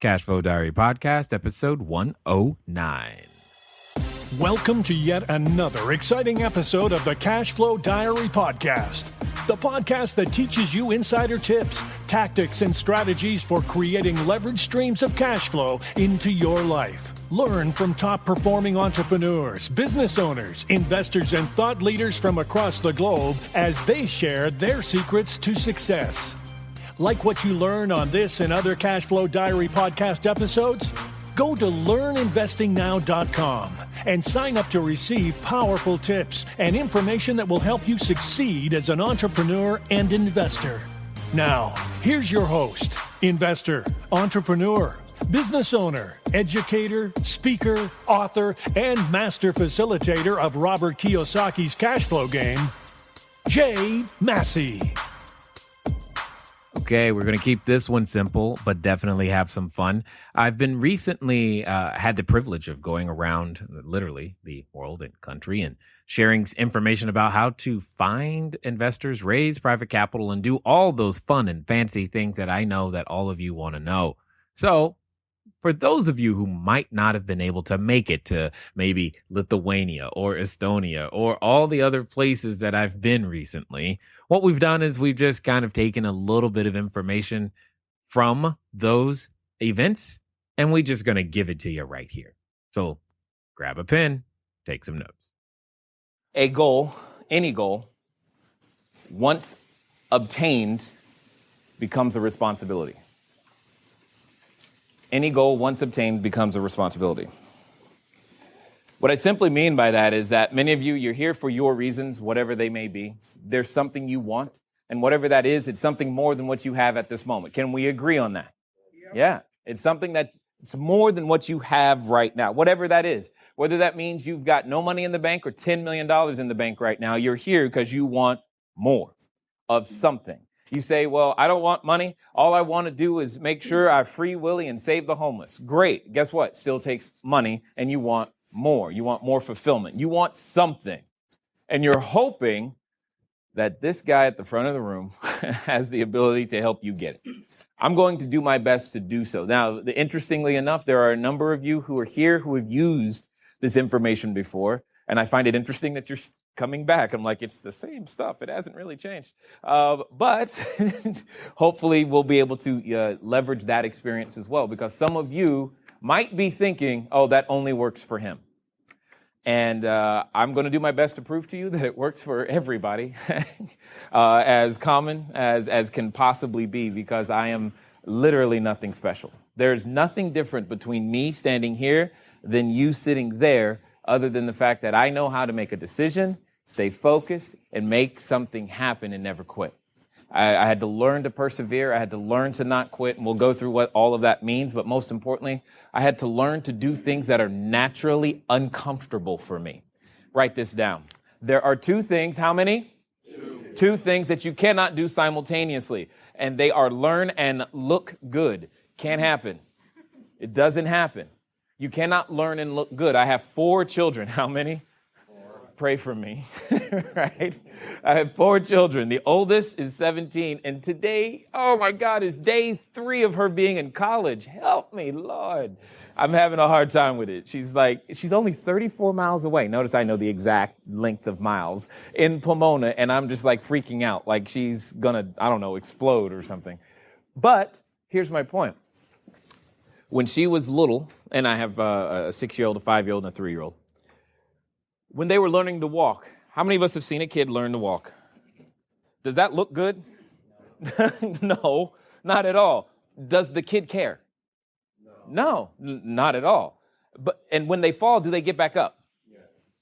Cashflow Diary Podcast, episode 109. Welcome to yet another exciting episode of the Cashflow Diary Podcast, the podcast that teaches you insider tips, tactics, and strategies for creating leverage streams of cash flow into your life. Learn from top-performing entrepreneurs, business owners, investors, and thought leaders from across the globe as they share their secrets to success. Like what you learn on this and other Cashflow Diary podcast episodes? Go to learninvestingnow.com and sign up to receive powerful tips and information that will help you succeed as an entrepreneur and investor. Now, here's your host, investor, entrepreneur, business owner, educator, speaker, author, and master facilitator of Robert Kiyosaki's cash flow game, Jay Massey. Okay, we're going to keep this one simple, but definitely have some fun. I've been recently had the privilege of going around literally the world and country and sharing information about how to find investors, raise private capital, and do all those fun and fancy things that I know that all of you want to know. So for those of you who might not have been able to make it to maybe Lithuania or Estonia or all the other places that I've been recently, what we've done is we've just kind of taken a little bit of information from those events and we're just going to give it to you right here. So grab a pen, take some notes. A goal, any goal, once obtained, becomes a responsibility. Any goal once obtained becomes a responsibility. What I simply mean by that is that many of you, you're here for your reasons, whatever they may be. There's something you want, and whatever that is, it's something more than what you have at this moment. Can we agree on that? Yeah, it's something it's more than what you have right now, whatever that is. Whether that means you've got no money in the bank or $10 million in the bank right now, you're here because you want more of something. You say, well, I don't want money. All I want to do is make sure I free Willy and save the homeless. Great. Guess what? Still takes money, and you want more. You want more fulfillment. You want something. And you're hoping that this guy at the front of the room has the ability to help you get it. I'm going to do my best to do so. Now, interestingly enough, there are a number of you who are here who have used this information before, and I find it interesting that you're coming back. I'm like, it's the same stuff. It hasn't really changed. But hopefully we'll be able to leverage that experience as well, because some of you might be thinking, oh, that only works for him. And I'm going to do my best to prove to you that it works for everybody as common as can possibly be, because I am literally nothing special. There's nothing different between me standing here than you sitting there, other than the fact that I know how to make a decision, stay focused, and make something happen and never quit. I had to learn to persevere. I had to learn to not quit, and we'll go through what all of that means. But most importantly, I had to learn to do things that are naturally uncomfortable for me. Write this down. There are two things. How many? Two things that you cannot do simultaneously, and they are learn and look good. Can't happen. It doesn't happen. You cannot learn and look good. I have 4 children. How many? 4. Pray for me, right? I have 4 children. The oldest is 17, and today, oh my God, is day 3 of her being in college. Help me, Lord. I'm having a hard time with it. She's only 34 miles away. Notice I know the exact length of miles in Pomona, and I'm just like freaking out, like she's gonna, I don't know, explode or something. But here's my point. When she was little, and I have a 6-year-old, a 5-year-old, and a 3-year-old, when they were learning to walk, how many of us have seen a kid learn to walk? Does that look good? No, not at all. Does the kid care? No, not at all. And when they fall, do they get back up?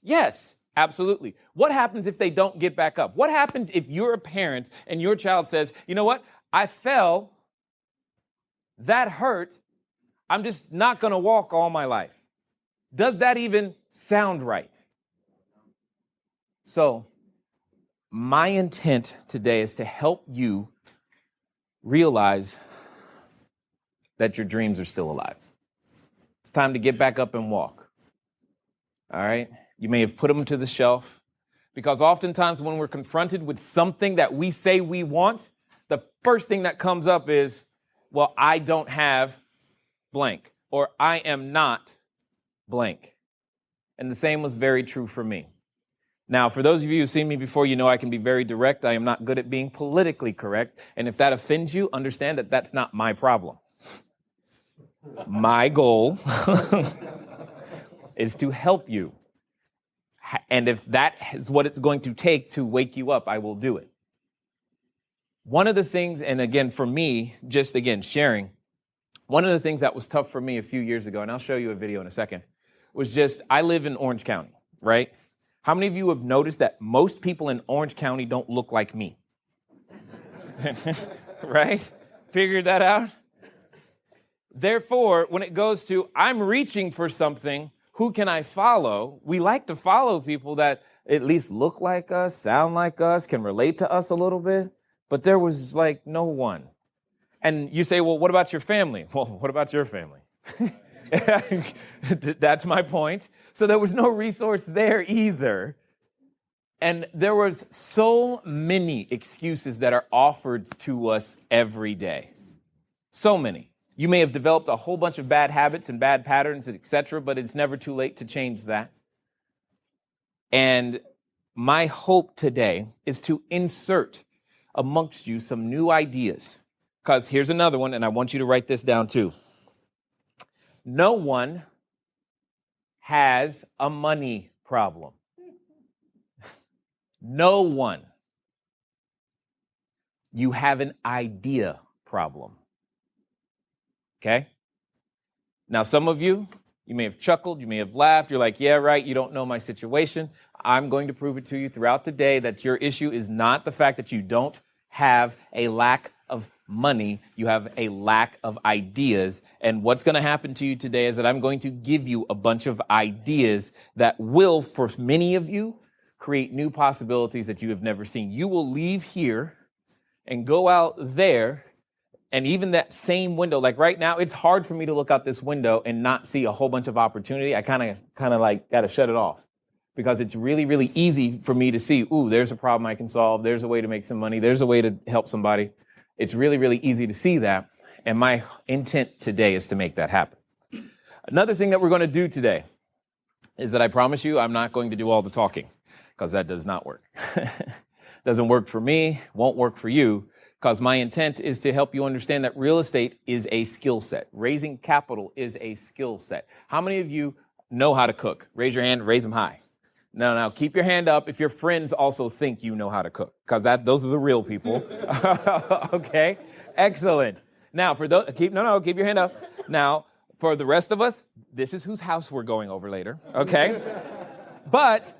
Yes, absolutely. What happens if they don't get back up? What happens if you're a parent and your child says, you know what, I fell, that hurt, I'm just not going to walk all my life? Does that even sound right? So, my intent today is to help you realize that your dreams are still alive. It's time to get back up and walk. All right? You may have put them to the shelf, because oftentimes when we're confronted with something that we say we want, the first thing that comes up is, well, I don't have blank, or I am not blank. And the same was very true for me. Now, for those of you who've seen me before, you know I can be very direct. I am not good at being politically correct. And if that offends you, understand that that's not my problem. My goal is to help you. And if that is what it's going to take to wake you up, I will do it. One of the things, and again, for me, just again, sharing, one of the things that was tough for me a few years ago, and I'll show you a video in a second, was just, I live in Orange County, right? How many of you have noticed that most people in Orange County don't look like me? Right? Figured that out? Therefore, when it goes to, I'm reaching for something, who can I follow? We like to follow people that at least look like us, sound like us, can relate to us a little bit. But there was like no one. And you say, well, what about your family? Well, what about your family? That's my point. So there was no resource there either. And there was so many excuses that are offered to us every day. So many. You may have developed a whole bunch of bad habits and bad patterns, etc., but it's never too late to change that. And my hope today is to insert amongst you some new ideas. Because here's another one, and I want you to write this down too. No one has a money problem. No one. You have an idea problem. Okay? Now, some of you may have chuckled, you may have laughed. You're like, yeah, right, you don't know my situation. I'm going to prove it to you throughout the day that your issue is not the fact that you don't have a lack of money. You have a lack of ideas. And what's going to happen to you today is that I'm going to give you a bunch of ideas that will, for many of you, create new possibilities that you have never seen. You will leave here and go out there. And even that same window, like right now, it's hard for me to look out this window and not see a whole bunch of opportunity. I kind of like got to shut it off because it's really, really easy for me to see, ooh, there's a problem I can solve. There's a way to make some money. There's a way to help somebody. It's really, really easy to see that. And my intent today is to make that happen. Another thing that we're going to do today is that I promise you I'm not going to do all the talking because that does not work. Doesn't work for me, won't work for you. Because my intent is to help you understand that real estate is a skill set. Raising capital is a skill set. How many of you know how to cook? Raise your hand, raise them high. No, keep your hand up if your friends also think you know how to cook, because those are the real people. Okay, excellent. Now, for those, keep your hand up. Now, for the rest of us, this is whose house we're going over later, okay? But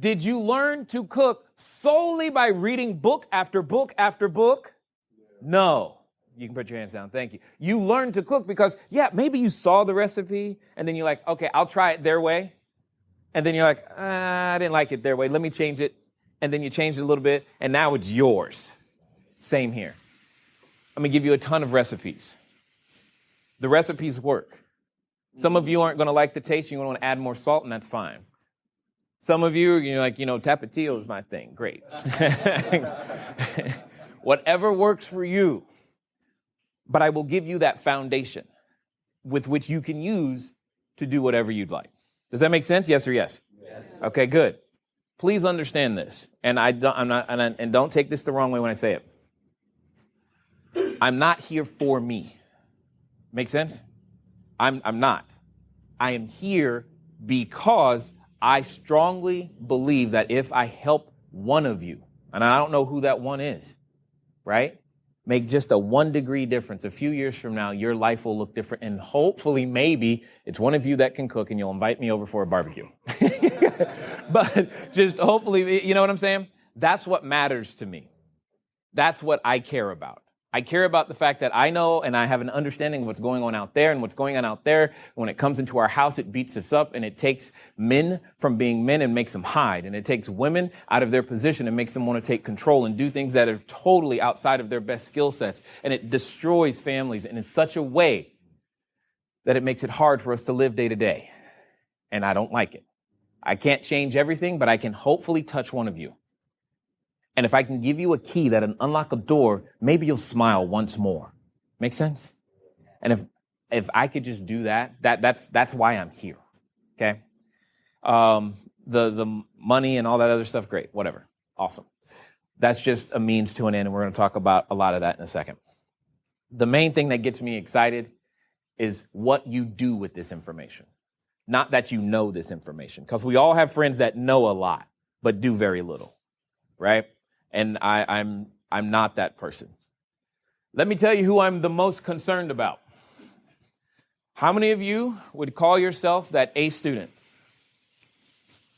did you learn to cook solely by reading book after book after book? No. You can put your hands down. Thank you. You learned to cook because, maybe you saw the recipe and then you're like, okay, I'll try it their way. And then you're like, I didn't like it their way. Let me change it. And then you change it a little bit and now it's yours. Same here. I'm going to give you a ton of recipes. The recipes work. Some of you aren't going to like the taste. You're going to want to add more salt and that's fine. Some of you, you're like, Tapatio is my thing. Great. Whatever works for you. But I will give you that foundation with which you can use to do whatever you'd like. Does that make sense? Yes or yes? Yes. Okay, good. Please understand this. And don't take this the wrong way when I say it. I'm not here for me. Make sense? I'm not. I am here because I strongly believe that if I help one of you, and I don't know who that one is, right? Make just a 1 degree difference. A few years from now, your life will look different. And hopefully, maybe it's one of you that can cook and you'll invite me over for a barbecue. But just hopefully, you know what I'm saying? That's what matters to me. That's what I care about. I care about the fact that I know and I have an understanding of what's going on out there and what's going on out there. When it comes into our house, it beats us up and it takes men from being men and makes them hide. And it takes women out of their position and makes them want to take control and do things that are totally outside of their best skill sets. And it destroys families in such a way that it makes it hard for us to live day to day. And I don't like it. I can't change everything, but I can hopefully touch one of you. And if I can give you a key that'll unlock a door, maybe you'll smile once more. Make sense? And if if I could just do that's why I'm here. Okay. The money and all that other stuff, great, whatever. Awesome. That's just a means to an end, and we're going to talk about a lot of that in a second. The main thing that gets me excited is what you do with this information. Not that you know this information, because we all have friends that know a lot, but do very little, right? And I'm not that person. Let me tell you who I'm the most concerned about. How many of you would call yourself that A student?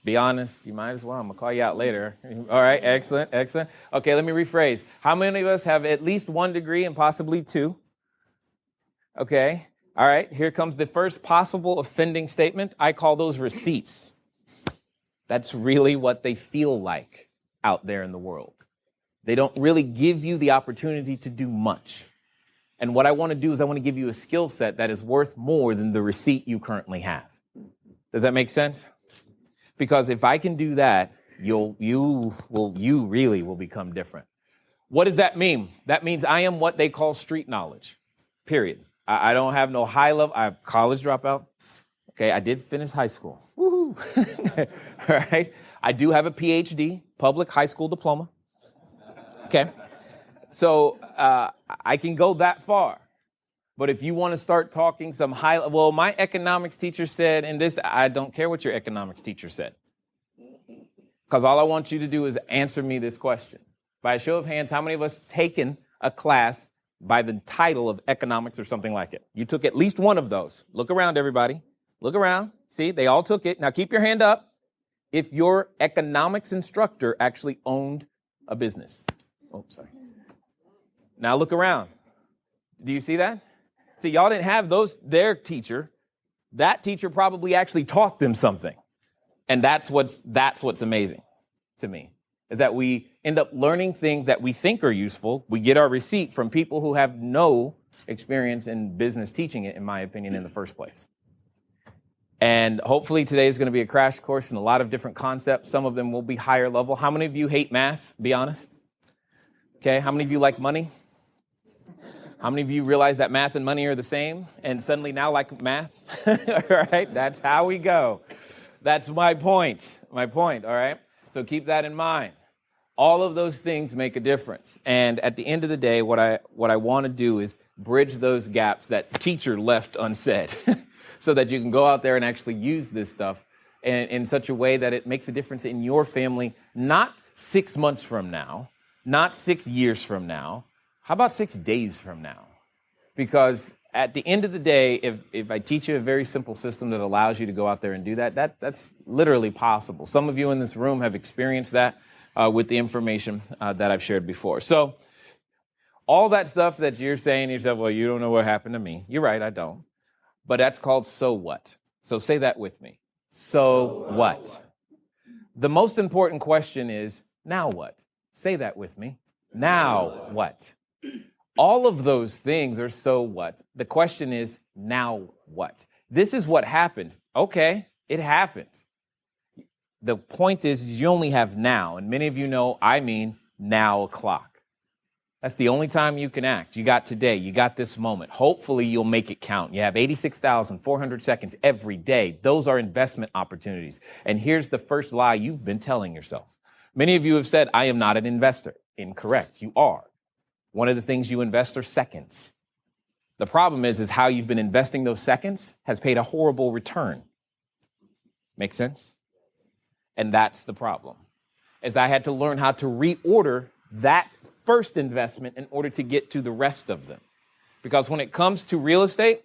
Be honest, you might as well. I'm going to call you out later. All right, excellent. Okay, let me rephrase. How many of us have at least one degree and possibly two? Okay, all right, here comes the first possible offending statement. I call those receipts. That's really what they feel like out there in the world. They don't really give you the opportunity to do much. And what I want to do is I want to give you a skill set that is worth more than the receipt you currently have. Does that make sense? Because if I can do that, you really will become different. What does that mean? That means I am what they call street knowledge, period. I don't have no high level. I have college dropout. Okay, I did finish high school. Woohoo! All right. I do have a PhD, public high school diploma. Okay. So I can go that far. But if you want to start talking some well, my economics teacher said, and this, I don't care what your economics teacher said. Because all I want you to do is answer me this question. By a show of hands, how many of us taken a class by the title of economics or something like it? You took at least one of those. Look around, everybody. Look around. See, they all took it. Now keep your hand up if your economics instructor actually owned a business. Oh, sorry. Now look around. Do you see that? See, y'all didn't have their teacher. That teacher probably actually taught them something. And that's what's amazing to me, is that we end up learning things that we think are useful. We get our receipt from people who have no experience in business teaching it, in my opinion, in the first place. And hopefully today is going to be a crash course in a lot of different concepts. Some of them will be higher level. How many of you hate math? Be honest. Okay, how many of you like money? How many of you realize that math and money are the same and suddenly now like math? All right, that's how we go. That's my point, all right? So keep that in mind. All of those things make a difference. And at the end of the day, what I want to do is bridge those gaps that teacher left unsaid so that you can go out there and actually use this stuff in such a way that it makes a difference in your family, not 6 months from now, not 6 years from now. How about 6 days from now? Because at the end of the day, if I teach you a very simple system that allows you to go out there and do that's literally possible. Some of you in this room have experienced that with the information that I've shared before. So all that stuff that you're saying to yourself, well, you don't know what happened to me. You're right, I don't. But that's called so what. So say that with me. So what? The most important question is, now what? Say that with me. Now what? All of those things are so what. The question is, now what? This is what happened. Okay, it happened. The point is you only have now. And many of you know I mean now o'clock. That's the only time you can act. You got today. You got this moment. Hopefully you'll make it count. You have 86,400 seconds every day. Those are investment opportunities. And here's the first lie you've been telling yourself. Many of you have said, I am not an investor. Incorrect. You are. One of the things you invest are seconds. The problem is how you've been investing those seconds has paid a horrible return. Make sense? And that's the problem. As I had to learn how to reorder that first investment in order to get to the rest of them. Because when it comes to real estate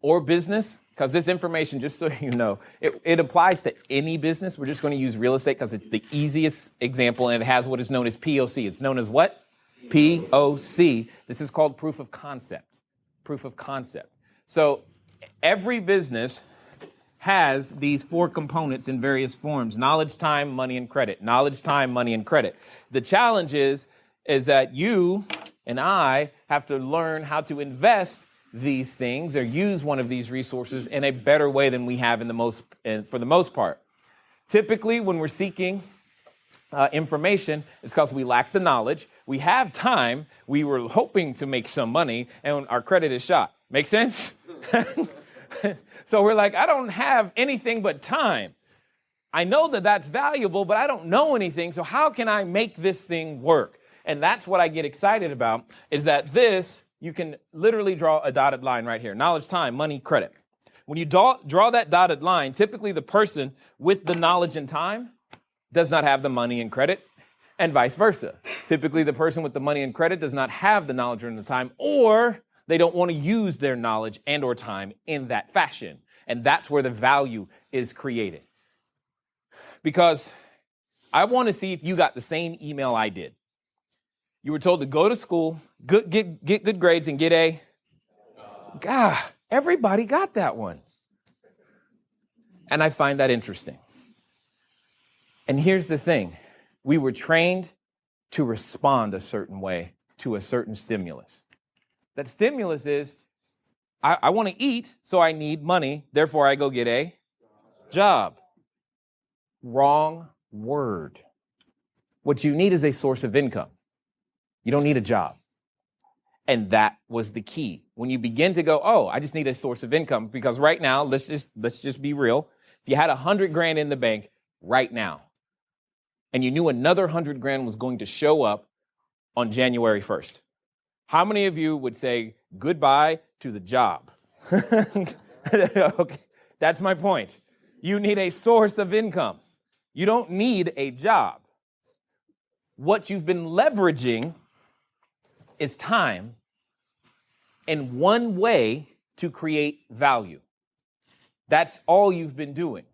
or business, because this information, just so you know, it applies to any business. We're just going to use real estate because it's the easiest example, and it has what is known as POC. It's known as what? POC. This is called proof of concept. Proof of concept. So every business has these 4 components in various forms: knowledge, time, money, and credit. Knowledge, time, money, and credit. The challenge is that you and I have to learn how to invest these things or use one of these resources in a better way than we have for the most part. Typically, when we're seeking information, it's because we lack the knowledge. We have time. We were hoping to make some money, and our credit is shot. Make sense? So we're like, I don't have anything but time. I know that that's valuable, but I don't know anything. So how can I make this thing work? And that's what I get excited about, is that this, you can literally draw a dotted line right here. Knowledge, time, money, credit. When you draw that dotted line, typically the person with the knowledge and time does not have the money and credit, and vice versa. Typically the person with the money and credit does not have the knowledge and the time, or they don't want to use their knowledge and or time in that fashion. And that's where the value is created. Because I want to see if you got the same email I did. You were told to go to school, get good grades, and get a... God, everybody got that one. And I find that interesting. And here's the thing. We were trained to respond a certain way to a certain stimulus. That stimulus is, I want to eat, so I need money, therefore I go get a job. Wrong word. What you need is a source of income. You don't need a job. And that was the key. When you begin to go, oh, I just need a source of income, because right now, let's just be real. If you had $100,000 in the bank right now, and you knew another $100,000 was going to show up on January 1st, how many of you would say goodbye to the job? Okay, that's my point. You need a source of income. You don't need a job. What you've been leveraging is time in one way to create value. That's all you've been doing.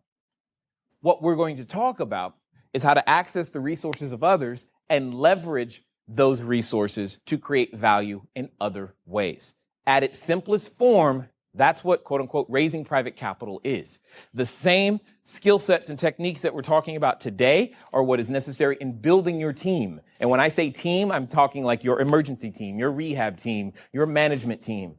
What we're going to talk about is how to access the resources of others and leverage those resources to create value in other ways. At its simplest form, that's what, quote unquote, raising private capital is. The same skill sets and techniques that we're talking about today are what is necessary in building your team. And when I say team, I'm talking like your emergency team, your rehab team, your management team,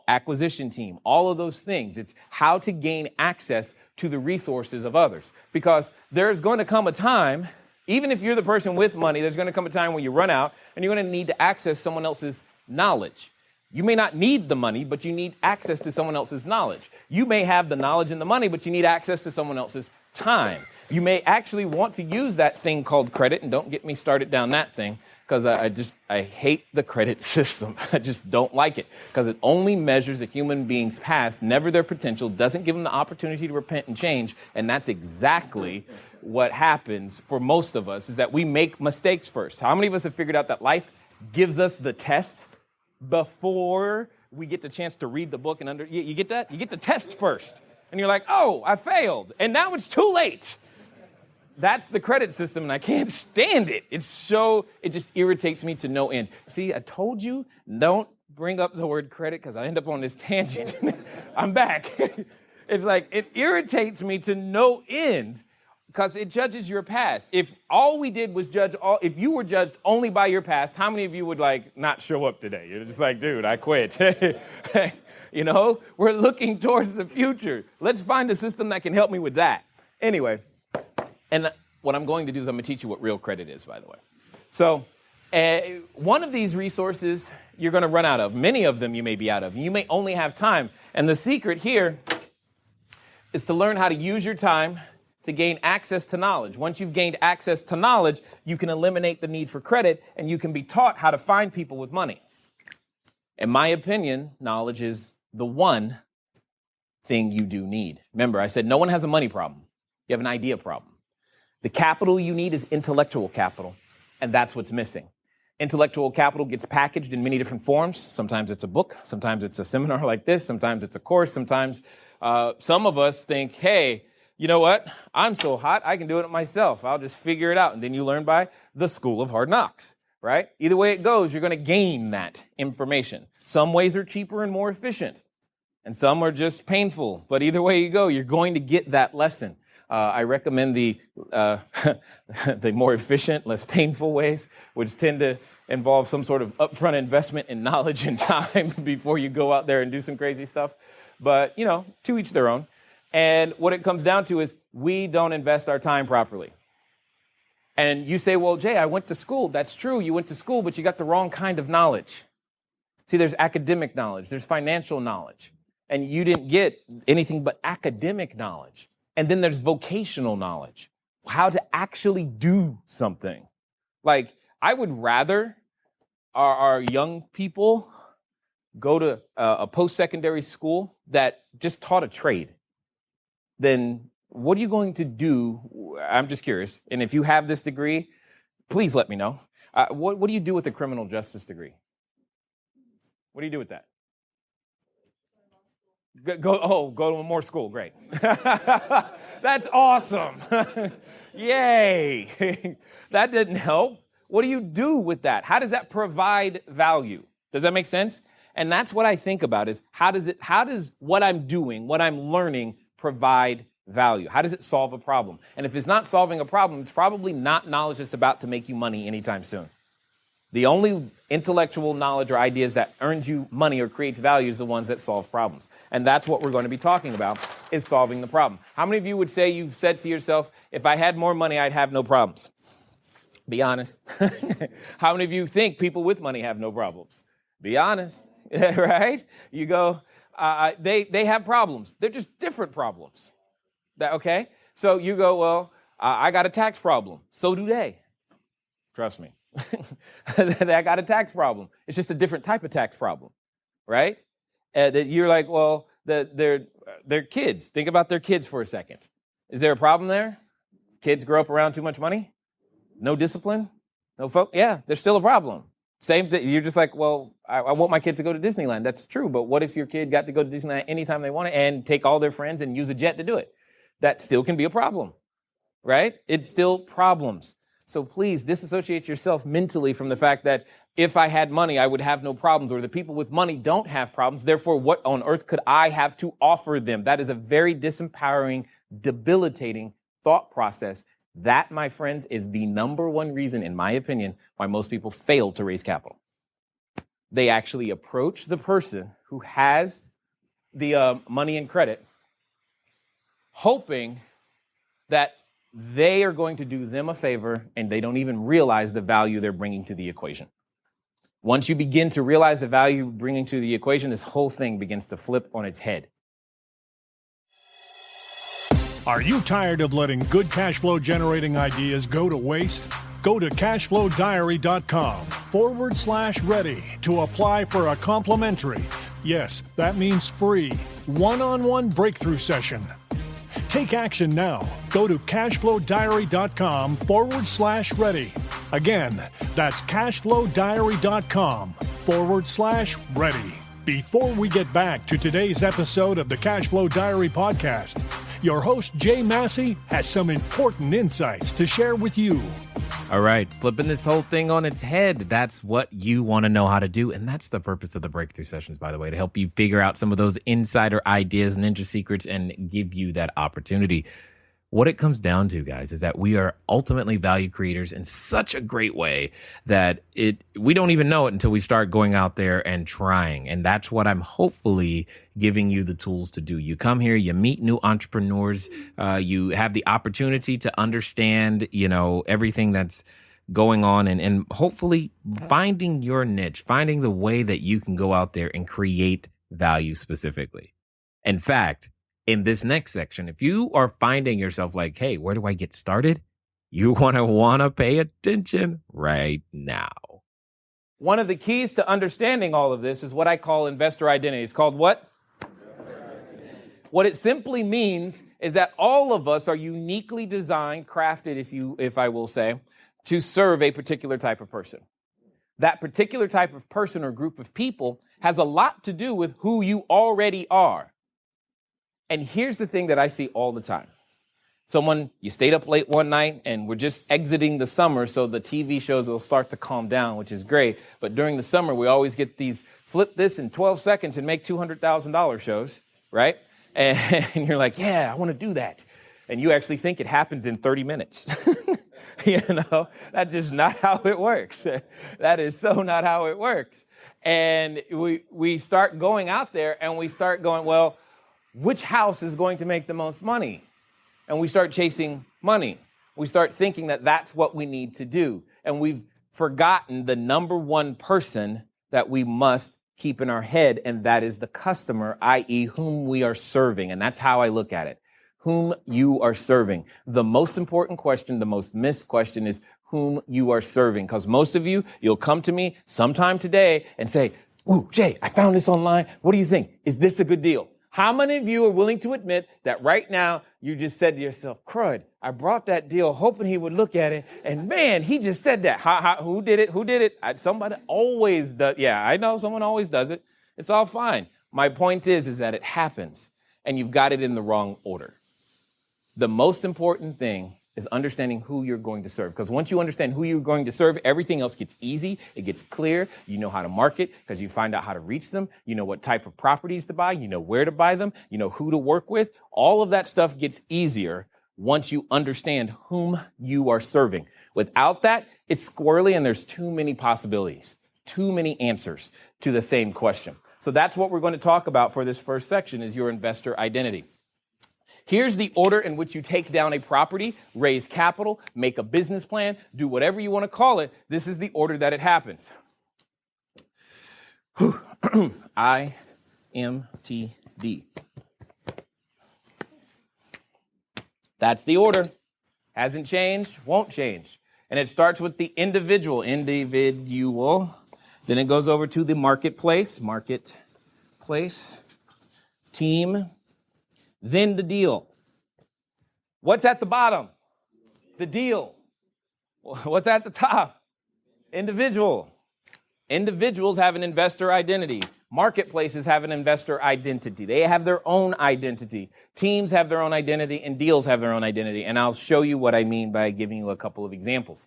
acquisition team, all of those things. It's how to gain access to the resources of others. Because there's going to come a time, even if you're the person with money, there's going to come a time when you run out and you're going to need to access someone else's knowledge. You may not need the money, but you need access to someone else's knowledge. You may have the knowledge and the money, but you need access to someone else's time. You may actually want to use that thing called credit, and don't get me started down that thing, because I hate the credit system. I just don't like it, because it only measures a human being's past, never their potential, doesn't give them the opportunity to repent and change, and that's exactly what happens for most of us, is that we make mistakes first. How many of us have figured out that life gives us the test before we get the chance to read the book and you get that? You get the test first. And you're like, oh, I failed. And now it's too late. That's the credit system, and I can't stand it. It just irritates me to no end. See, I told you, don't bring up the word credit, because I end up on this tangent. I'm back. It's like, it irritates me to no end, because it judges your past. If all we did was if you were judged only by your past, how many of you would not show up today? You're just like, dude, I quit. You know, we're looking towards the future. Let's find a system that can help me with that. Anyway, and what I'm going to do is I'm going to teach you what real credit is, by the way. So one of these resources you're going to run out of. Many of them you may be out of. You may only have time. And the secret here is to learn how to use your time to gain access to knowledge. Once you've gained access to knowledge, you can eliminate the need for credit, and you can be taught how to find people with money. In my opinion, knowledge is the one thing you do need. Remember, I said no one has a money problem. You have an idea problem. The capital you need is intellectual capital, and that's what's missing. Intellectual capital gets packaged in many different forms. Sometimes it's a book. Sometimes it's a seminar like this. Sometimes it's a course. Sometimes some of us think, hey, you know what? I'm so hot, I can do it myself. I'll just figure it out. And then you learn by the school of hard knocks, right? Either way it goes, you're going to gain that information. Some ways are cheaper and more efficient, and some are just painful. But either way you go, you're going to get that lesson. I recommend the more efficient, less painful ways, which tend to involve some sort of upfront investment in knowledge and time before you go out there and do some crazy stuff. But, to each their own. And what it comes down to is we don't invest our time properly. And you say, well, Jay, I went to school. That's true. You went to school, but you got the wrong kind of knowledge. See, there's academic knowledge, there's financial knowledge, and you didn't get anything but academic knowledge. And then there's vocational knowledge, how to actually do something. Like, I would rather our young people go to a post-secondary school that just taught a trade than what are you going to do? I'm just curious. And if you have this degree, please let me know. What do you do with a criminal justice degree? What do you do with that? Go to more school. Great. That's awesome. Yay. That didn't help. What do you do with that? How does that provide value? Does that make sense? And that's what I think about is how does what I'm doing, what I'm learning provide value? How does it solve a problem? And if it's not solving a problem, it's probably not knowledge that's about to make you money anytime soon. The only intellectual knowledge or ideas that earns you money or creates value is the ones that solve problems. And that's what we're going to be talking about, is solving the problem. How many of you would say you've said to yourself, if I had more money, I'd have no problems? Be honest. How many of you think people with money have no problems? Be honest, right? You go, they have problems. They're just different problems. Okay? So you go, well, I got a tax problem. So do they. Trust me. I got a tax problem. It's just a different type of tax problem, right? That you're like, well, they're kids. Think about their kids for a second. Is there a problem there? Kids grow up around too much money? No discipline? No folk? Yeah, there's still a problem. Same thing. You're just like, well, I want my kids to go to Disneyland. That's true. But what if your kid got to go to Disneyland anytime they want it and take all their friends and use a jet to do it? That still can be a problem, right? It's still problems. So please disassociate yourself mentally from the fact that if I had money, I would have no problems, or the people with money don't have problems. Therefore, what on earth could I have to offer them? That is a very disempowering, debilitating thought process. That, my friends, is the number one reason, in my opinion, why most people fail to raise capital. They actually approach the person who has the money and credit, hoping that they are going to do them a favor, and they don't even realize the value they're bringing to the equation. Once you begin to realize the value you're bringing to the equation, this whole thing begins to flip on its head. Are you tired of letting good cash flow generating ideas go to waste? Go to cashflowdiary.com/ready to apply for a complimentary, yes, that means free, one-on-one breakthrough session. Take action now. Go to cashflowdiary.com/ready. Again, that's cashflowdiary.com/ready. Before we get back to today's episode of the Cashflow Diary podcast, your host, Jay Massey, has some important insights to share with you. All right, flipping this whole thing on its head. That's what you want to know how to do. And that's the purpose of the breakthrough sessions, by the way, to help you figure out some of those insider ideas, ninja secrets, and give you that opportunity. What it comes down to, guys, is that we are ultimately value creators in such a great way that we don't even know it until we start going out there and trying. And that's what I'm hopefully giving you the tools to do. You come here, you meet new entrepreneurs, you have the opportunity to understand, everything that's going on and hopefully finding your niche, finding the way that you can go out there and create value specifically. In fact, in this next section, if you are finding yourself like, hey, where do I get started? You want to pay attention right now. One of the keys to understanding all of this is what I call investor identity. It's called what? What it simply means is that all of us are uniquely designed, crafted, if I will say, to serve a particular type of person. That particular type of person or group of people has a lot to do with who you already are. And here's the thing that I see all the time. You stayed up late one night and we're just exiting the summer, so the TV shows will start to calm down, which is great. But during the summer, we always get these flip this in 12 seconds and make $200,000 shows, right? And you're like, yeah, I want to do that. And you actually think it happens in 30 minutes. That's just not how it works. That is so not how it works. And we start going out there and we start going, well, which house is going to make the most money? And we start chasing money. We start thinking that that's what we need to do. And we've forgotten the number one person that we must keep in our head, and that is the customer, i.e. whom we are serving. And that's how I look at it. Whom you are serving. The most important question, the most missed question is whom you are serving. Because most of you, you'll come to me sometime today and say, "Ooh, Jay, I found this online. What do you think? Is this a good deal?" How many of you are willing to admit that right now you just said to yourself, "Crud, I brought that deal hoping he would look at it, and man, he just said that. Who did it? Who did it?" Somebody always does. Yeah, I know someone always does it. It's all fine. My point is that it happens, and you've got it in the wrong order. The most important thing is understanding who you're going to serve. Because once you understand who you're going to serve, everything else gets easy. It gets clear. You know how to market because you find out how to reach them. You know what type of properties to buy. You know where to buy them. You know who to work with. All of that stuff gets easier once you understand whom you are serving. Without that, it's squirrely and there's too many possibilities, too many answers to the same question. So that's what we're going to talk about for this first section is your investor identity. Here's the order in which you take down a property, raise capital, make a business plan, do whatever you want to call it. This is the order that it happens. IMTD. That's the order. Hasn't changed, won't change. And it starts with the individual. Then it goes over to the marketplace, team. Then the deal. What's at the bottom? The deal. What's at the top? Individual. Individuals have an investor identity. Marketplaces have an investor identity. They have their own identity. Teams have their own identity, and deals have their own identity. And I'll show you what I mean by giving you a couple of examples.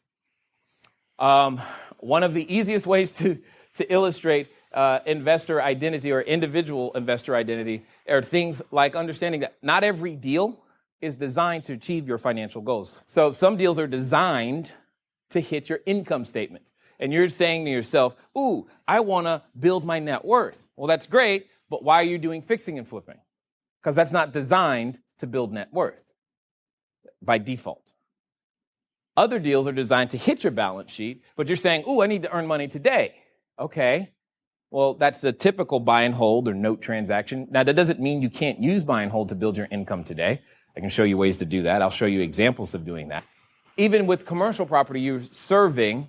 One of the easiest ways to illustrate investor identity or individual investor identity are things like understanding that not every deal is designed to achieve your financial goals. So some deals are designed to hit your income statement. And you're saying to yourself, "Ooh, I want to build my net worth." Well, that's great, but why are you doing fixing and flipping? Because that's not designed to build net worth by default. Other deals are designed to hit your balance sheet, but you're saying, "Ooh, I need to earn money today." Okay. Well, that's a typical buy and hold or note transaction. Now, that doesn't mean you can't use buy and hold to build your income today. I can show you ways to do that. I'll show you examples of doing that. Even with commercial property, you're serving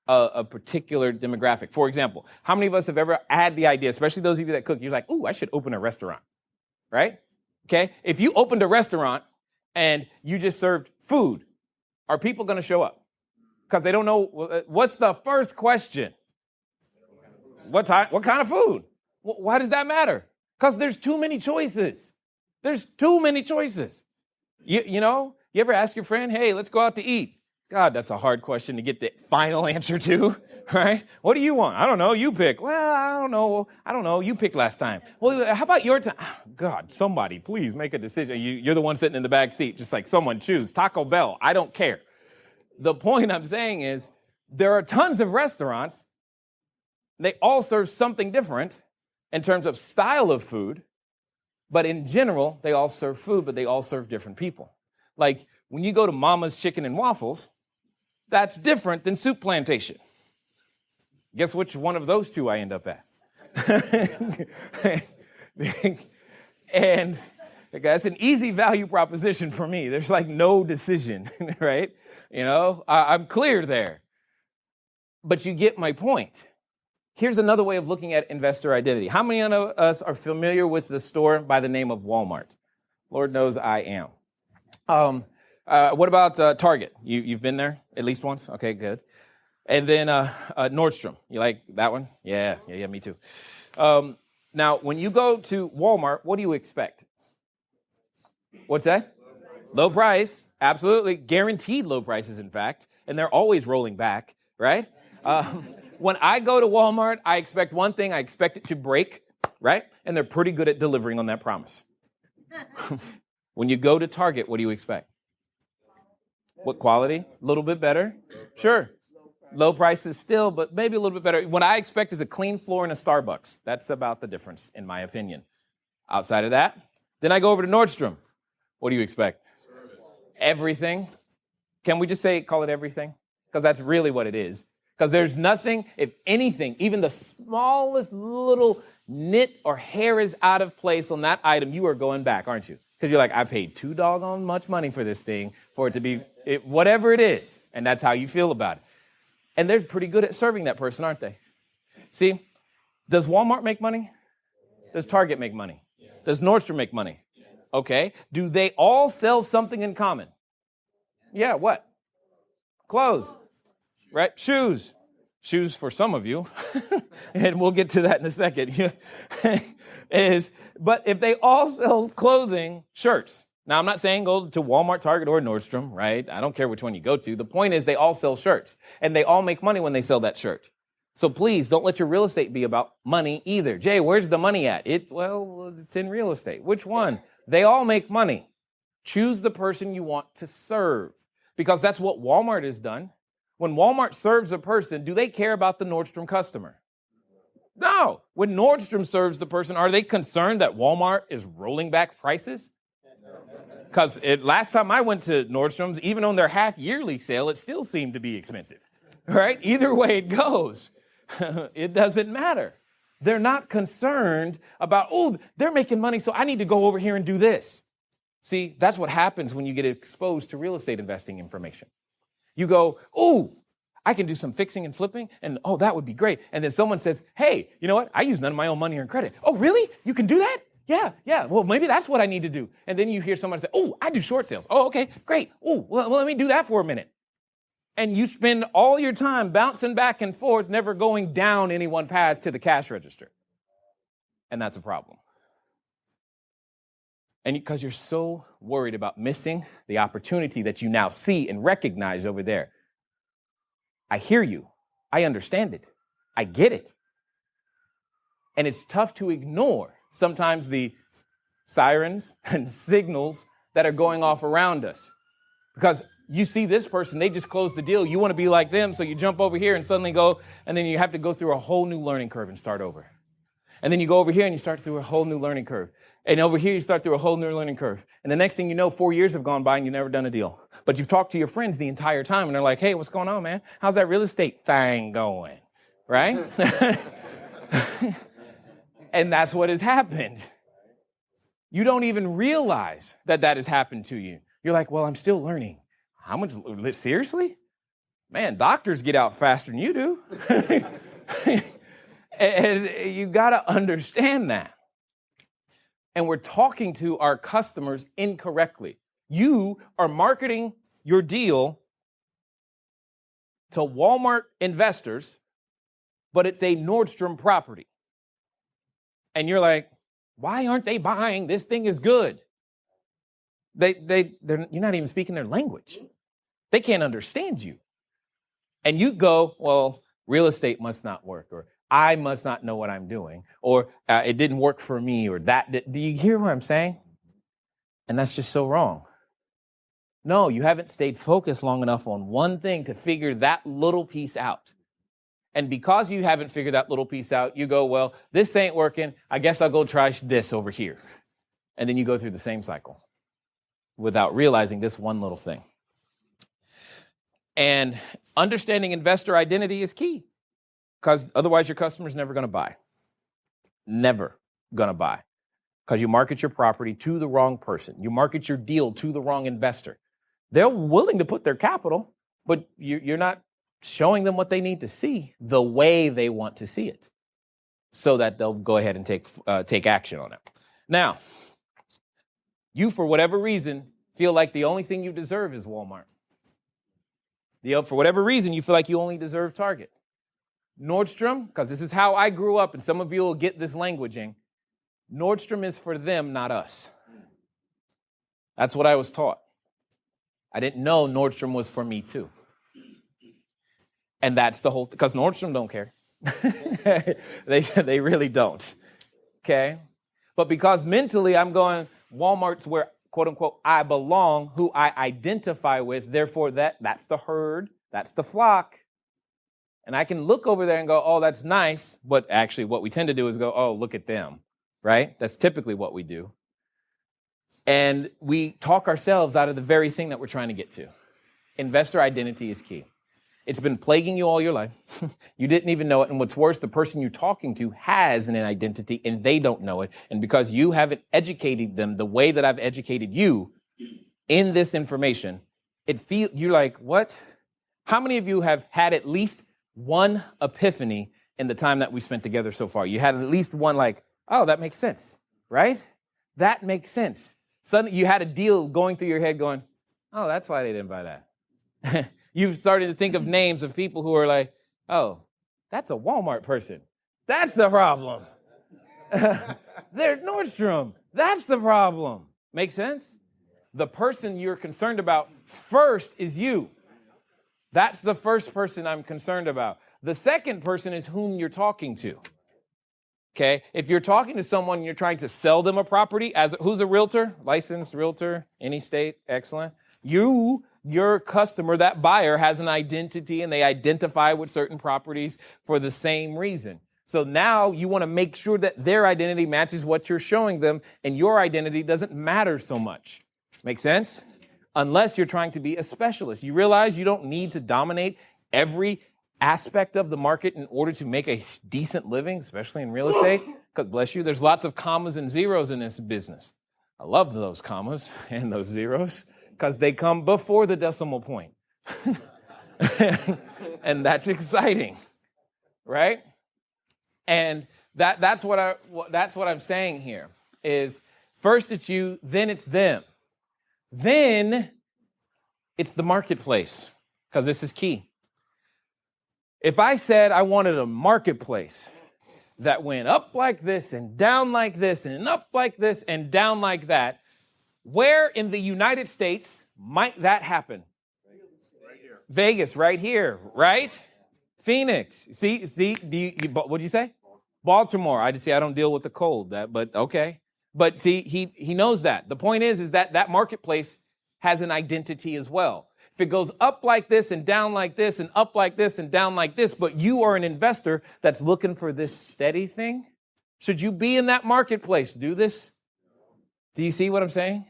a particular demographic. For example, how many of us have ever had the idea, especially those of you that cook, you're like, "Ooh, I should open a restaurant," right? Okay. If you opened a restaurant and you just served food, are people going to show up? Because they don't know. What's the first question? What kind of food? Why does that matter? Because there's too many choices. There's too many choices. You know, you ever ask your friend, "Hey, let's go out to eat"? God, that's a hard question to get the final answer to, right? "What do you want?" "I don't know. You pick." "Well, I don't know. You picked last time." "Well, how about your time?" God, somebody, please make a decision. You're the one sitting in the back seat, just like someone choose. Taco Bell. I don't care. The point I'm saying is there are tons of restaurants. They all serve something different in terms of style of food, but in general, they all serve food, but they all serve different people. Like when you go to Mama's Chicken and Waffles, that's different than Soup Plantation. Guess which one of those two I end up at? And that's an easy value proposition for me. There's like no decision, right? You know, I'm clear there. But you get my point. Here's another way of looking at investor identity. How many of us are familiar with the store by the name of Walmart? Lord knows I am. What about Target? You've been there at least once? Okay, good. And then Nordstrom. You like that one? Yeah, me too. Now, when you go to Walmart, what do you expect? What's that? Low price. Absolutely. Guaranteed low prices, in fact. And they're always rolling back, right? When I go to Walmart, I expect one thing. I expect it to break, right? And they're pretty good at delivering on that promise. When you go to Target, what do you expect? What quality? A little bit better? Sure. Low prices still, but maybe a little bit better. What I expect is a clean floor in a Starbucks. That's about the difference, in my opinion. Outside of that, then I go over to Nordstrom. What do you expect? Everything. Can we just call it everything? Because that's really what it is. Because there's nothing, if anything, even the smallest little nit or hair is out of place on that item, you are going back, aren't you? Because you're like, I paid too doggone much money for this thing for it to be whatever it is. And that's how you feel about it. And they're pretty good at serving that person, aren't they? See, does Walmart make money? Does Target make money? Does Nordstrom make money? Okay. Do they all sell something in common? Yeah, what? Clothes, right? Shoes. Shoes for some of you, and we'll get to that in a second, but if they all sell clothing, shirts. Now, I'm not saying go to Walmart, Target, or Nordstrom, right? I don't care which one you go to. The point is they all sell shirts, and they all make money when they sell that shirt. So please don't let your real estate be about money either. Jay, where's the money at? Well, it's in real estate. Which one? They all make money. Choose the person you want to serve, because that's what Walmart has done. When Walmart serves a person, do they care about the Nordstrom customer? No. When Nordstrom serves the person, are they concerned that Walmart is rolling back prices? Because last time I went to Nordstrom's, even on their half-yearly sale, it still seemed to be expensive, right? Either way it goes, it doesn't matter. They're not concerned about, oh, they're making money, so I need to go over here and do this. See, that's what happens when you get exposed to real estate investing information. You go, oh, I can do some fixing and flipping, and oh, that would be great. And then someone says, hey, you know what? I use none of my own money or credit. Oh, really? You can do that? Yeah. Well, maybe that's what I need to do. And then you hear someone say, oh, I do short sales. Oh, okay, great. Oh, well, let me do that for a minute. And you spend all your time bouncing back and forth, never going down any one path to the cash register. And that's a problem. And because you're so worried about missing the opportunity that you now see and recognize over there. I hear you. I understand it. I get it. And it's tough to ignore sometimes the sirens and signals that are going off around us. Because you see this person, they just closed the deal. You want to be like them, so you jump over here and suddenly go, and then you have to go through a whole new learning curve and start over. And then you go over here and you start through a whole new learning curve. And over here, you start through a whole new learning curve. And the next thing you know, 4 years have gone by and you've never done a deal. But you've talked to your friends the entire time and they're like, hey, what's going on, man? How's that real estate thing going? Right? And that's what has happened. You don't even realize that that has happened to you. You're like, well, I'm still learning. How much? Seriously? Man, doctors get out faster than you do. And you got to understand that. And we're talking to our customers incorrectly. You are marketing your deal to Walmart investors, but it's a Nordstrom property. And you're like, why aren't they buying? This thing is good. You're not even speaking their language. They can't understand you. And you go, well, real estate must not work, or I must not know what I'm doing, or it didn't work for me, or that. Do you hear what I'm saying? And that's just so wrong. No, you haven't stayed focused long enough on one thing to figure that little piece out. And because you haven't figured that little piece out, you go, well, this ain't working. I guess I'll go try this over here. And then you go through the same cycle without realizing this one little thing. And understanding investor identity is key, because otherwise your customer's never going to buy. Never going to buy. Because you market your property to the wrong person. You market your deal to the wrong investor. They're willing to put their capital, but you're not showing them what they need to see the way they want to see it, so that they'll go ahead and take action on it. Now, you, for whatever reason, feel like the only thing you deserve is Walmart. For whatever reason, you feel like you only deserve Target. Nordstrom, because this is how I grew up, and some of you will get this languaging, Nordstrom is for them, not us. That's what I was taught. I didn't know Nordstrom was for me too. And that's the whole, because Nordstrom don't care. They really don't. Okay? But because mentally I'm going, Walmart's where, quote unquote, I belong, who I identify with, therefore that's the herd, that's the flock. And I can look over there and go, oh, that's nice. But actually what we tend to do is go, oh, look at them, right? That's typically what we do. And we talk ourselves out of the very thing that we're trying to get to. Investor identity is key. It's been plaguing you all your life. You didn't even know it. And what's worse, the person you're talking to has an identity and they don't know it. And because you haven't educated them the way that I've educated you in this information, you're like, what? How many of you have had at least one epiphany in the time that we spent together so far? You had at least one like, oh, that makes sense, right? That makes sense. Suddenly you had a deal going through your head going, oh, that's why they didn't buy that. You've started to think of names of people who are like, oh, that's a Walmart person. That's the problem. They're Nordstrom. That's the problem. Make sense? The person you're concerned about first is you. That's the first person I'm concerned about. The second person is whom you're talking to. Okay? If you're talking to someone and you're trying to sell them a property, who's a realtor? Licensed realtor, any state, excellent. Your customer, that buyer, has an identity and they identify with certain properties for the same reason. So now you want to make sure that their identity matches what you're showing them and your identity doesn't matter so much. Make sense? Unless you're trying to be a specialist. You realize you don't need to dominate every aspect of the market in order to make a decent living, especially in real estate. Because bless you, there's lots of commas and zeros in this business. I love those commas and those zeros, because they come before the decimal point. And that's exciting, right? And that's what I'm saying here is first it's you, then it's them. Then it's the marketplace, because this is key. If I said I wanted a marketplace that went up like this and down like this and up like this and down like that, where in the United States might that happen? Right here. Vegas, right here, right? Phoenix. See, what did you say? Baltimore. I don't deal with the cold, but okay. But see, he knows that. The point is that marketplace has an identity as well. If it goes up like this and down like this and up like this and down like this, but you are an investor that's looking for this steady thing, should you be in that marketplace? Do this? Do you see what I'm saying?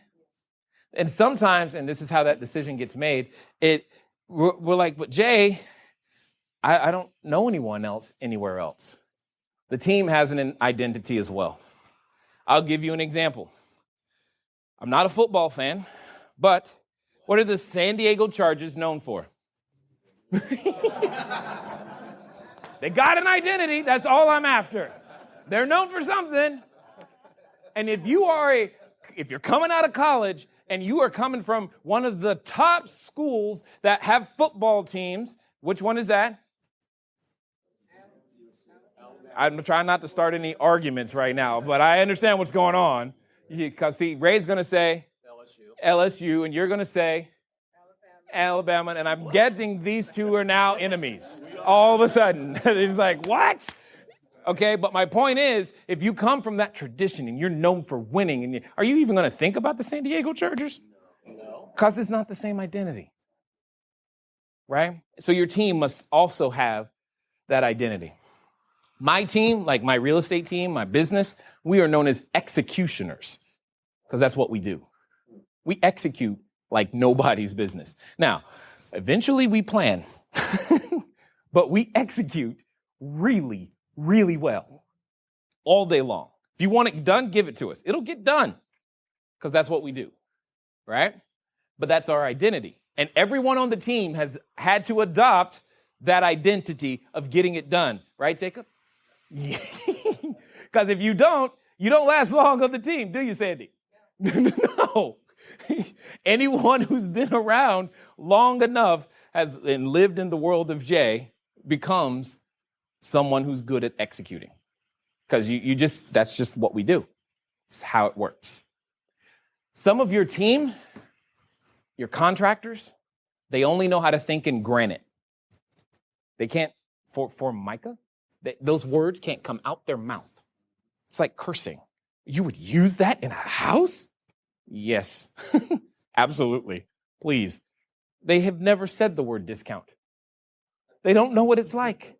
And sometimes, and this is how that decision gets made, we're like, but Jay, I don't know anyone else anywhere else. The team has an identity as well. I'll give you an example. I'm not a football fan, but what are the San Diego Chargers known for? They got an identity. That's all I'm after. They're known for something. And if you're coming out of college and you are coming from one of the top schools that have football teams, which one is that? I'm trying not to start any arguments right now, but I understand what's going on. Because, see, Ray's going to say LSU, and you're going to say Alabama, and I'm getting these two are now enemies. All of a sudden. It's like, what? Okay, but my point is, if you come from that tradition and you're known for winning, are you even going to think about the San Diego Chargers? No. Because it's not the same identity. Right? So your team must also have that identity. My team, like my real estate team, my business, we are known as executioners because that's what we do. We execute like nobody's business. Now, eventually we plan, but we execute really, really well all day long. If you want it done, give it to us. It'll get done because that's what we do, right? But that's our identity. And everyone on the team has had to adopt that identity of getting it done, right, Jacob? Because if you don't last long on the team, do you, Sandy? No. Anyone who's been around long enough and lived in the world of Jay becomes someone who's good at executing. Because that's just what we do. It's how it works. Some of your team, your contractors, they only know how to think in granite. They can't, for mica, those words can't come out their mouth. It's like cursing. You would use that in a house? Yes, absolutely. Please. They have never said the word discount. They don't know what it's like.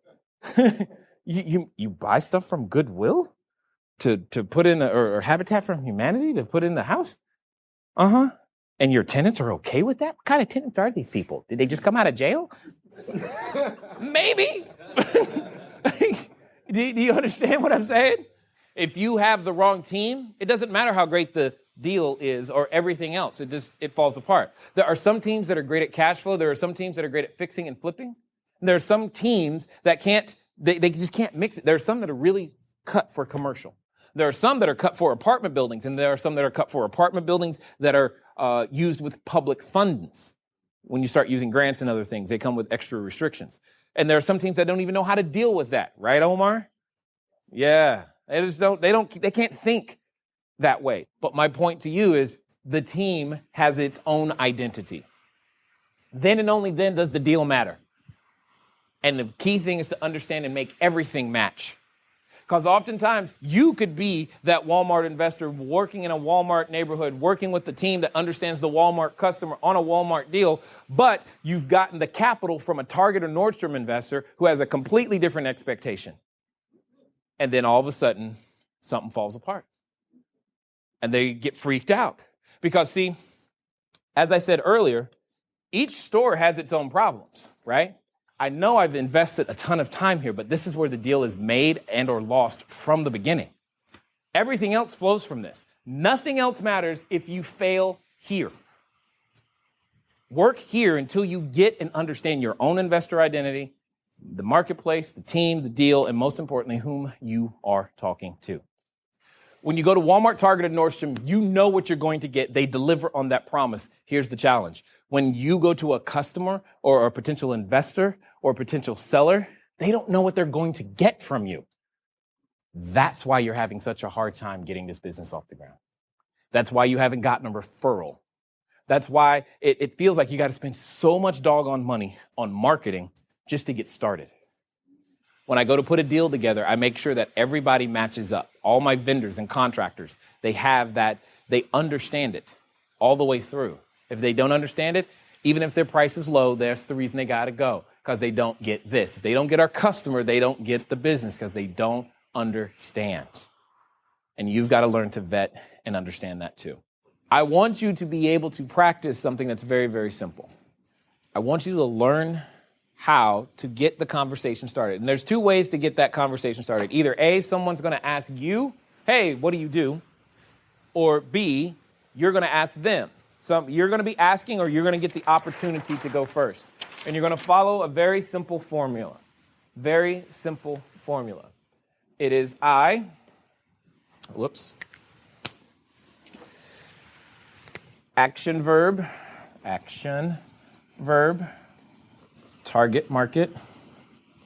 You buy stuff from Goodwill to put in, or Habitat for Humanity to put in the house? Uh-huh. And your tenants are okay with that? What kind of tenants are these people? Did they just come out of jail? Maybe. Do you understand what I'm saying? If you have the wrong team, it doesn't matter how great the deal is or everything else. It falls apart. There are some teams that are great at cash flow. There are some teams that are great at fixing and flipping. And there are some teams that they just can't mix it. There are some that are really cut for commercial. There are some that are cut for apartment buildings, and there are some that are cut for apartment buildings that are used with public funds. When you start using grants and other things, they come with extra restrictions. And there are some teams that don't even know how to deal with that, right, Omar? Yeah, they can't think that way. But my point to you is the team has its own identity. Then and only then does the deal matter. And the key thing is to understand and make everything match. Because oftentimes you could be that Walmart investor working in a Walmart neighborhood, working with the team that understands the Walmart customer on a Walmart deal, but you've gotten the capital from a Target or Nordstrom investor who has a completely different expectation. And then all of a sudden, something falls apart. And they get freaked out. Because see, as I said earlier, each store has its own problems, right? I know I've invested a ton of time here, but this is where the deal is made and or lost from the beginning. Everything else flows from this. Nothing else matters if you fail here. Work here until you get and understand your own investor identity, the marketplace, the team, the deal, and most importantly, whom you are talking to. When you go to Walmart, Target, and Nordstrom, you know what you're going to get. They deliver on that promise. Here's the challenge. When you go to a customer or a potential investor or a potential seller, they don't know what they're going to get from you. That's why you're having such a hard time getting this business off the ground. That's why you haven't gotten a referral. That's why it feels like you got to spend so much doggone money on marketing just to get started. When I go to put a deal together, I make sure that everybody matches up. All my vendors and contractors, they have that, they understand it all the way through. If they don't understand it, even if their price is low, that's the reason they got to go, because they don't get this. If they don't get our customer, they don't get the business because they don't understand. And you've got to learn to vet and understand that too. I want you to be able to practice something that's very, very simple. I want you to learn how to get the conversation started. And there's two ways to get that conversation started. Either A, someone's going to ask you, hey, what do you do? Or B, you're going to ask them. So you're going to be asking, or you're going to get the opportunity to go first. And you're going to follow a very simple formula. Very simple formula. It is action verb, target market,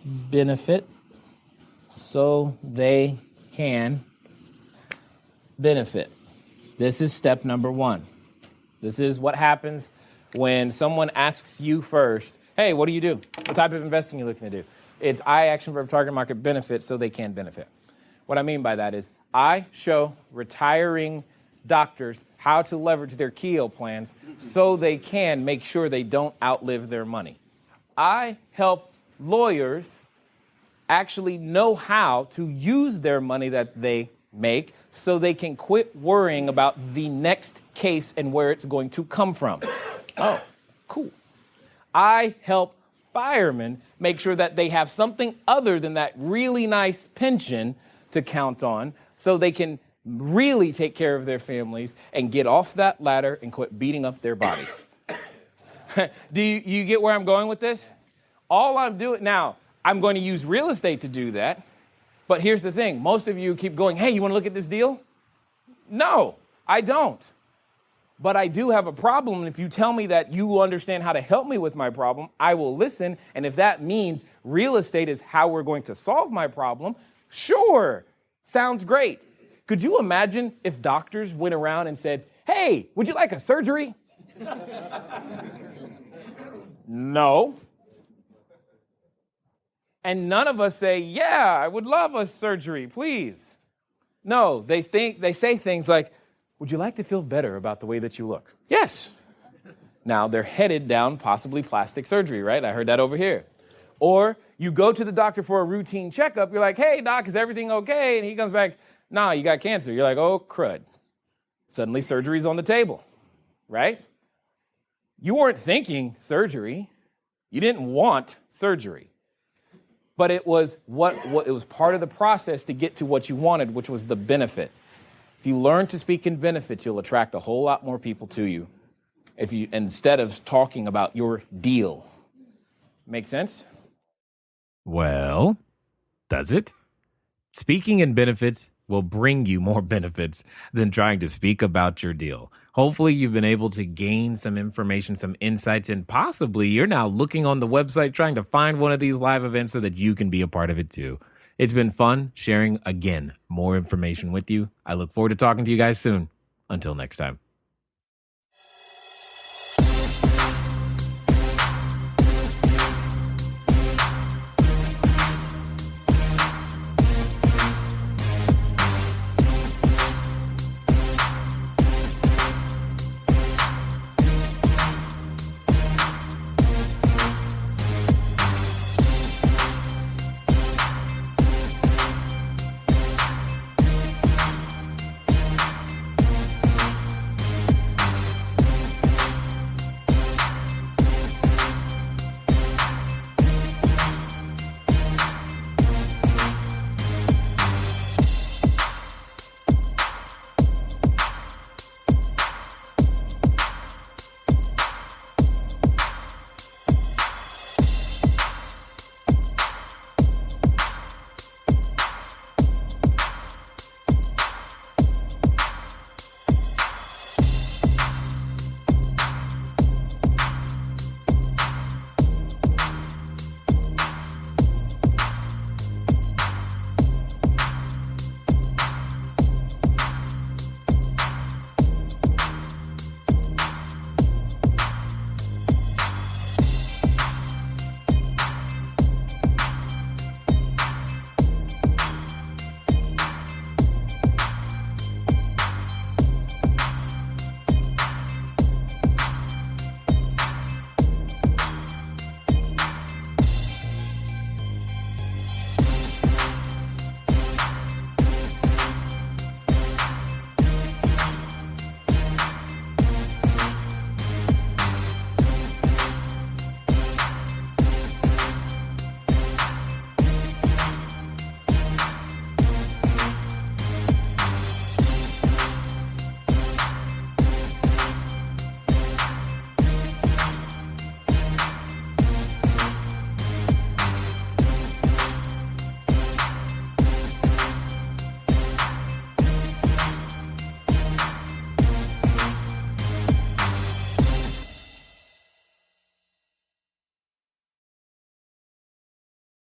benefit, so they can benefit. This is step number one. This is what happens when someone asks you first, hey, what do you do? What type of investing are you looking to do? It's action verb, target market, benefit, so they can benefit. What I mean by that is I show retiring doctors how to leverage their Keogh plans so they can make sure they don't outlive their money. I help lawyers actually know how to use their money that they make so they can quit worrying about the next case and where it's going to come from. Oh, cool. I help firemen make sure that they have something other than that really nice pension to count on so they can really take care of their families and get off that ladder and quit beating up their bodies. Do you get where I'm going with this? All I'm doing now, I'm going to use real estate to do that. But here's the thing. Most of you keep going, hey, you want to look at this deal? No, I don't. But I do have a problem. And if you tell me that you understand how to help me with my problem, I will listen. And if that means real estate is how we're going to solve my problem, sure, sounds great. Could you imagine if doctors went around and said, hey, would you like a surgery? No. And none of us say, yeah, I would love a surgery, please. No, they say things like, would you like to feel better about the way that you look? Yes. Now they're headed down possibly plastic surgery, right? I heard that over here. Or you go to the doctor for a routine checkup. You're like, hey, doc, is everything okay? And he comes back, nah, you got cancer. You're like, oh, crud. Suddenly surgery's on the table, right? You weren't thinking surgery. You didn't want surgery, but it was what it was part of the process to get to what you wanted, which was the benefit. If you learn to speak in benefits, you'll attract a whole lot more people to you. If you instead of talking about your deal. Make sense? Well, does it? Speaking in benefits will bring you more benefits than trying to speak about your deal. Hopefully you've been able to gain some information, some insights, and possibly you're now looking on the website trying to find one of these live events so that you can be a part of it too. It's been fun sharing, again, more information with you. I look forward to talking to you guys soon. Until next time.